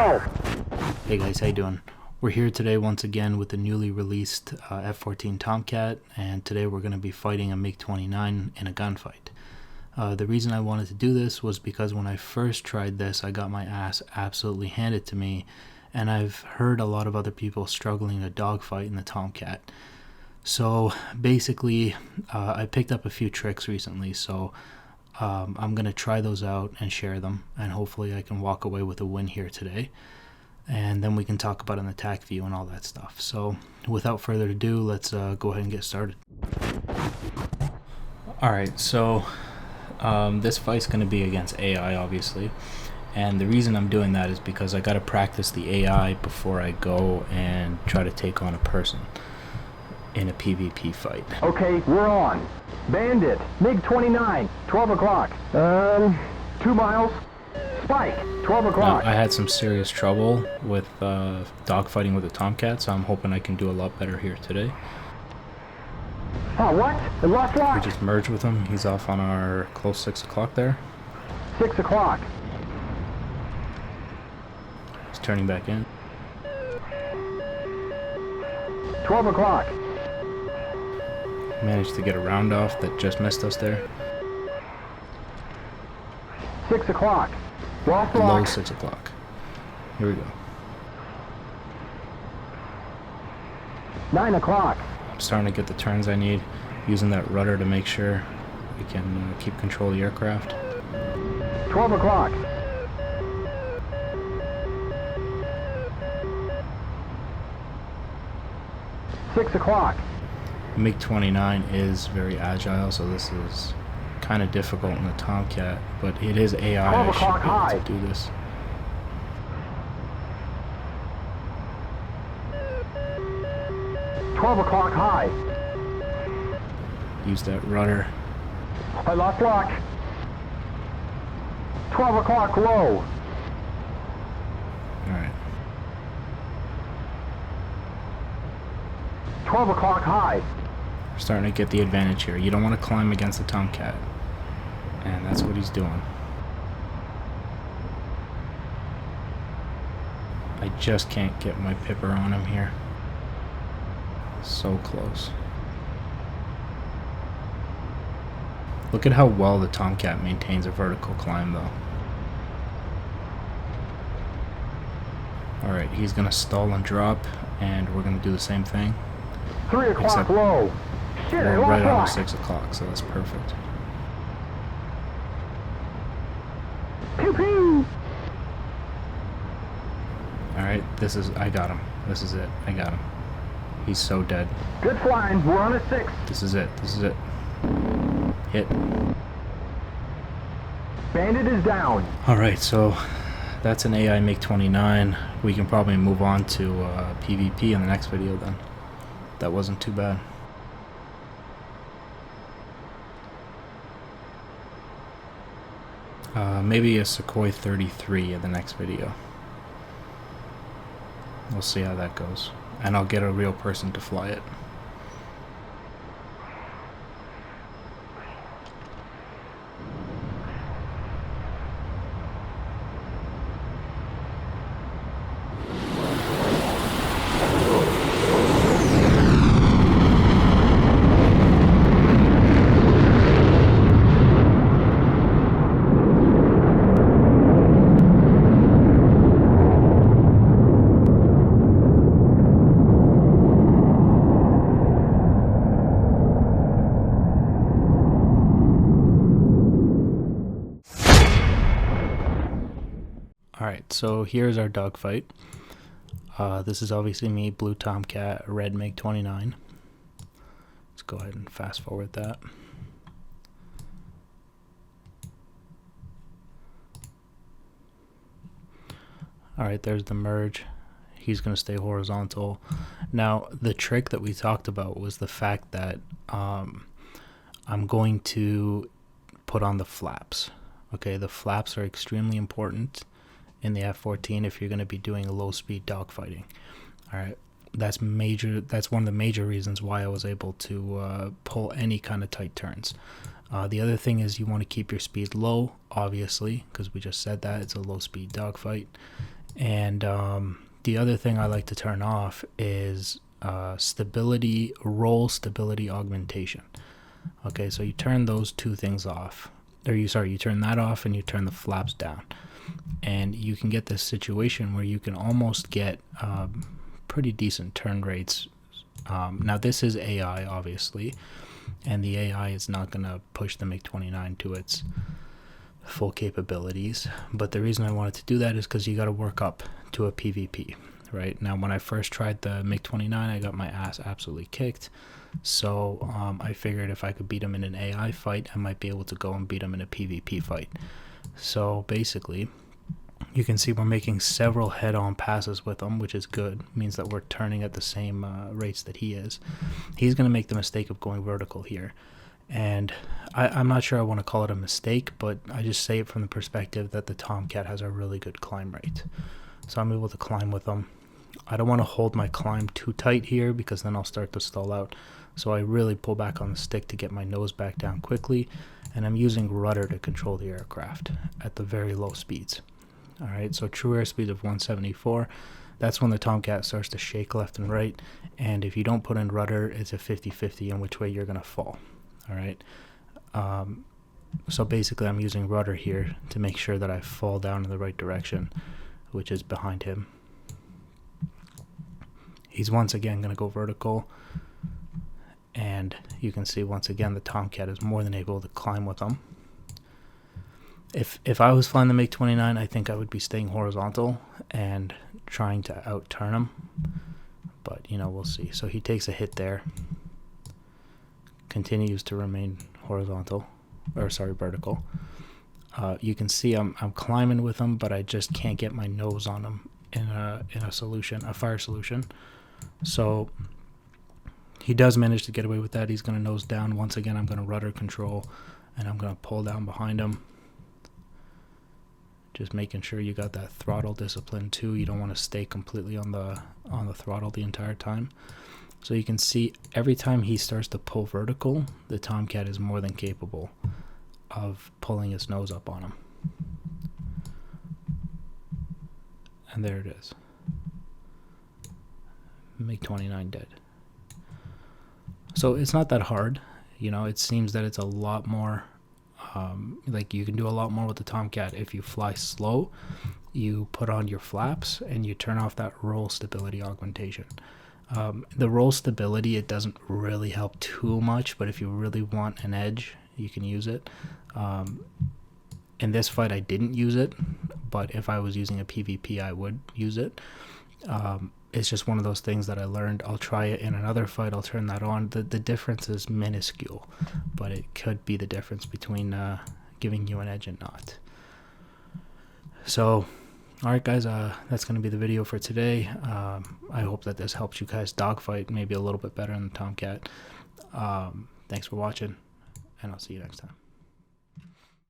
help. Hey guys, how you doing? We're here today once again with the newly released F-14 Tomcat, and today we're going to be fighting a MiG-29 in a gunfight. The reason I wanted to do this was because when I first tried this, I got my ass absolutely handed to me, and I've heard a lot of other people struggling to dogfight in the Tomcat. So basically, I picked up a few tricks recently, so I'm going to try those out and share them, and hopefully I can walk away with a win here today. And then we can talk about an attack view and all that stuff. So without further ado, let's go ahead and get started. Alright, so this fight's going to be against AI, obviously. And the reason I'm doing that is because I got to practice the AI before I go and try to take on a person in a PvP fight. Okay, we're on. Bandit, MiG-29, 12 o'clock. 2 miles. Spike, 12 o'clock. Now, I had some serious trouble with dogfighting with the Tomcat, so I'm hoping I can do a lot better here today. Oh, what? The left lock. We just merged with him. He's off on our close 6 o'clock there. 6 o'clock. He's turning back in. 12 o'clock. Managed to get a round off that just missed us there. 6 o'clock. Lost Low lock. 6 o'clock. Here we go. 9 o'clock. I'm starting to get the turns I need, using that rudder to make sure we can keep control of the aircraft. 12 o'clock. Six o'clock. MiG-29 is very agile, so this is kind of difficult in the Tomcat, but it is AI. 12 I should o'clock be able high. to do this. $12 high. Use that rudder. I lost lock. 12 o'clock low. Alright. 12 o'clock high. We're starting to get the advantage here. You don't want to climb against the Tomcat. And that's what he's doing. I just can't get my pipper on him here. So close. Look at how well the Tomcat maintains a vertical climb though. Alright, he's gonna stall and drop, and we're gonna do the same thing. 3 o'clock Except low. Shit, I we're right lost on lock. 6 o'clock, so that's perfect. Pew pew. Alright, I got him. This is it. I got him. He's so dead. Good flying. We're on a 6. This is it. This is it. Hit. Bandit is down. Alright, so that's an AI MiG-29. We can probably move on to PvP in the next video then. That wasn't too bad. Maybe a Sukhoi 33 in the next video. We'll see how that goes. And I'll get a real person to fly it. Alright, so here's our dogfight. This is obviously me, blue Tomcat, red MiG-29. Let's go ahead and fast forward that. Alright, there's the merge. He's going to stay horizontal. Now, the trick that we talked about was the fact that I'm going to put on the flaps. Okay, the flaps are extremely important in the F-14 if you're going to be doing low speed dogfighting. Alright, that's one of the major reasons why I was able to pull any kind of tight turns. The other thing is you want to keep your speed low, obviously, because we just said that it's a low speed dogfight, And the other thing I like to turn off is roll stability augmentation. Okay, so you turn those two things off, or you turn that off and you turn the flaps down, and you can get this situation where you can almost get pretty decent turn rates. Now this is AI, obviously, and the AI is not going to push the MiG-29 to its full capabilities, but the reason I wanted to do that is because you got to work up to a PvP. Right now, when I first tried the MiG-29, I got my ass absolutely kicked. So I figured if I could beat him in an AI fight, I might be able to go and beat him in a PvP fight. So basically, you can see we're making several head-on passes with him, which is good. It means that we're turning at the same rates that he is. He's going to make the mistake of going vertical here. And I'm not sure I want to call it a mistake, but I just say it from the perspective that the Tomcat has a really good climb rate. So I'm able to climb with him. I don't want to hold my climb too tight here because then I'll start to stall out. So I really pull back on the stick to get my nose back down quickly, and I'm using rudder to control the aircraft at the very low speeds. Alright, so true airspeed of 174, that's when the Tomcat starts to shake left and right, and if you don't put in rudder, it's a 50-50 in which way you're going to fall. Alright, so basically I'm using rudder here to make sure that I fall down in the right direction, which is behind him. He's once again going to go vertical, and you can see once again the Tomcat is more than able to climb with him. If I was flying the MiG-29, I think I would be staying horizontal and trying to out-turn him, but you know, we'll see. So he takes a hit there, continues to remain horizontal, or sorry, vertical. You can see I'm climbing with him, but I just can't get my nose on him in a fire solution. So he does manage to get away with that. He's going to nose down. Once again, I'm going to rudder control, and I'm going to pull down behind him. Just making sure you got that throttle discipline too. You don't want to stay completely on the throttle the entire time. So you can see every time he starts to pull vertical, the Tomcat is more than capable of pulling his nose up on him. And there it is. MiG-29 dead. So it's not that hard, you know. It seems that it's a lot more like you can do a lot more with the Tomcat if you fly slow, you put on your flaps, and you turn off that roll stability augmentation. The roll stability, it doesn't really help too much, but if you really want an edge, you can use it. In this fight I didn't use it, but if I was using a PvP I would use it. It's just one of those things that I learned. I'll try it in another fight, I'll turn that on. The difference is minuscule, but it could be the difference between giving you an edge and not. So alright guys, that's going to be the video for today. I hope that this helps you guys dogfight maybe a little bit better in the Tomcat. Thanks for watching, and I'll see you next time.